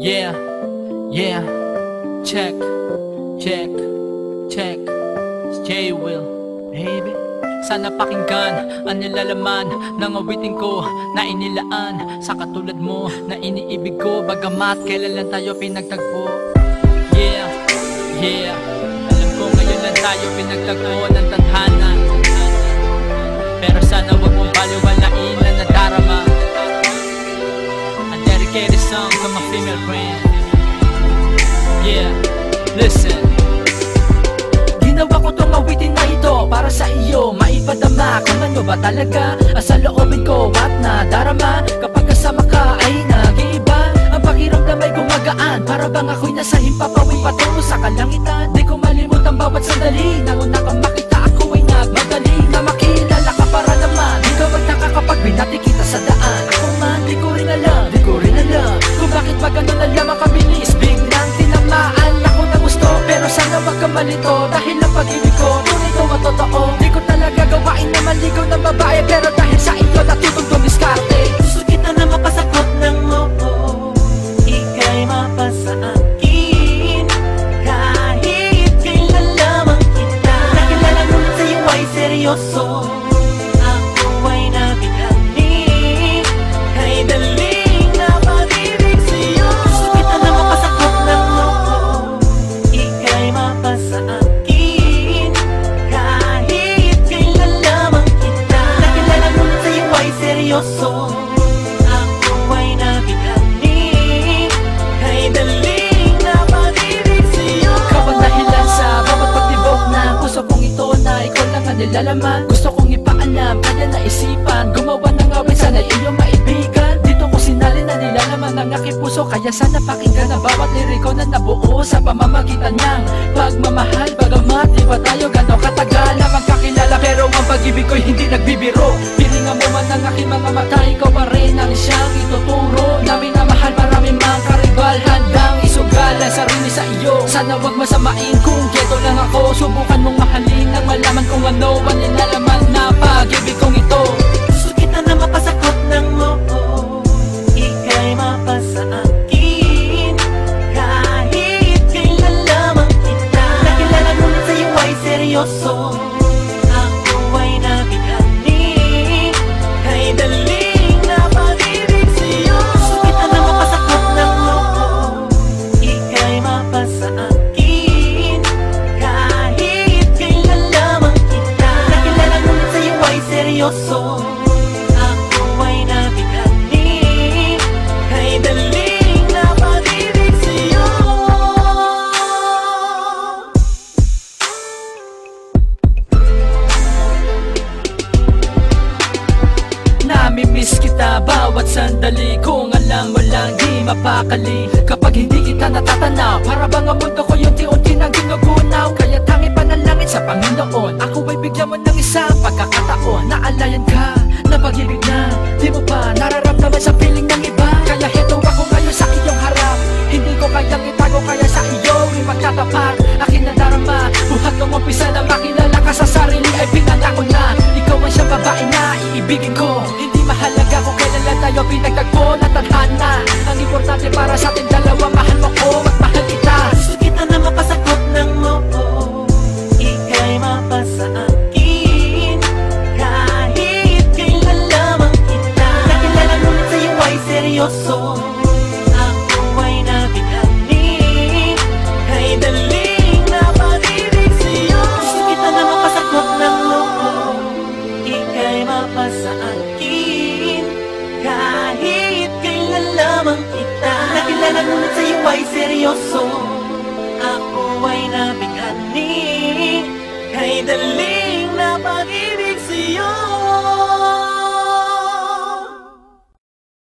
Yeah, yeah, check, check, check. It's J-Will, baby. Sana pakinggan ang nilalaman ng awitin ko na inilaan sa katulad mo na iniibig ko, bagamat kailan lang tayo pinagtagpo. Yeah, yeah, alam ko ngayon lang tayo pinagtagpo ng tadhana, pero sana wag mong baliwalain na nadarama. A dedicated song to my female friend. Yeah, listen. Ginawa ko tong awitin na ito para sa iyo, maipadama kung ano ba talaga sa loobin ko at nadarama. Kapag kasama ka ay nag-iiba, ang pakiramdam ay gumagaan, para bang ako'y nasa himpapawid patungo sa kalangitan. Di ko malimutan bawat sandali, nang una kang makita ako ay nagmadali na makilala ka para naman. Di ka magtaka kapag binati kita sa daan. Ako man, di ko rin alam kung bakit ba ganun na lamang kabilis. Biglang tinamaan ako ng gusto, pero sana wag ka malito, dahil ang pag-ibig ko tunay ko at totoo. Di ko talaga gawain na maligaw ng babae, pero dahil sa iyo natutong dumiskarte. Gusto kita na mapasakot ng oo, ika'y mapasa akin, kahit kailan lamang kita nakilala, ngunit sa'yo ay seryoso. Ako ay nabighani, kay daling na pag-ibig sa'yo. Gusto kita na mapasakot ng oo, ika'y mapasa akin, kahit kailan lamang kita nakilala, ngunit sa'yo ay seryoso. Ako ay nabighani, kay daling na pag-ibig sa'yo. Ikaw ang dahilan sa bawat pagtibok na puso kong ito, na ikaw lang ang nilalaman. Gusto kong ipaalam, kaya naisipan gumawa ng awit, sana iyong maibigan. Dito ko sinali na nilalaman ng aking puso, kaya sana pakinggan ang bawat liriko na nabuo sa pamamagitan niyang pagmamahal. Bagamat di ba tayo gano'ng katagal na magkakilala, pero ang pag-ibig ko'y hindi nagbibiro. Pilingan mo man ang aking mga mata, ikaw pa rin ang siyang ituturo namin na mahal. Marami mang karibal, handang isugal ang sarili sa iyo. Sana wag masamain kung keto lang ako, subukan mong mahalin nang malaman kung ano ang nilalaman na pag-ibig kong ito. Gusto kita na mapasakot ng oo, ika'y mapasa akin, kahit kailan lamang kita nakilala, ngunit sa'yo ay seryoso. Ako ay nabighani, kay daling na pag-ibig sa'yo. Gusto kita na mapasakot ng oo, ika'y mapasa akin, kahit kailan lamang kita nakilala, ngunit sa'yo ay seryoso. Ako ay nabighani, kay daling na pag-ibig sa'yo. Namimiss kita bawat sandali, kung alam mo lang di mapakali. Kapag hindi kita natatanaw, para bang ang mundo ko unti-unti nang ginugunaw. Kaya tangi panalangin sa Panginoon, ako ay bigyan mo ng isang pagkakataon. Naalayan ka na pag-ibig na di mo pa nararamdaman sa piling ng iba. Kaya heto ako ngayon sa iyong harap, hindi ko kayang itago, kaya sa iyo ay magtatapat aking nadarama. Buhat ng umpisa na makilala ka sa sarili ay pinangako na ikaw ang siyang babae na iibigin ko. Hindi mahalaga kung kailan lang tayo pinagtagpo na tadhana, ang importante para sa ating dalawa, mahal mo ko at mahal kita. Gusto kita na mapasakot ng oo, ika'y mapasa akin, kahit kailan lamang kita nakilala, ngunit sa'yo ay seryoso. Ako ay nabighani, kay daling na pag-ibig sa'yo. Gusto kita na mapasakot ng oo, ika'y mapasa akin, kahit kailan lamang kita nakilala, ngunit sa'yo ay seryoso. Ako ay nabighani, kay daling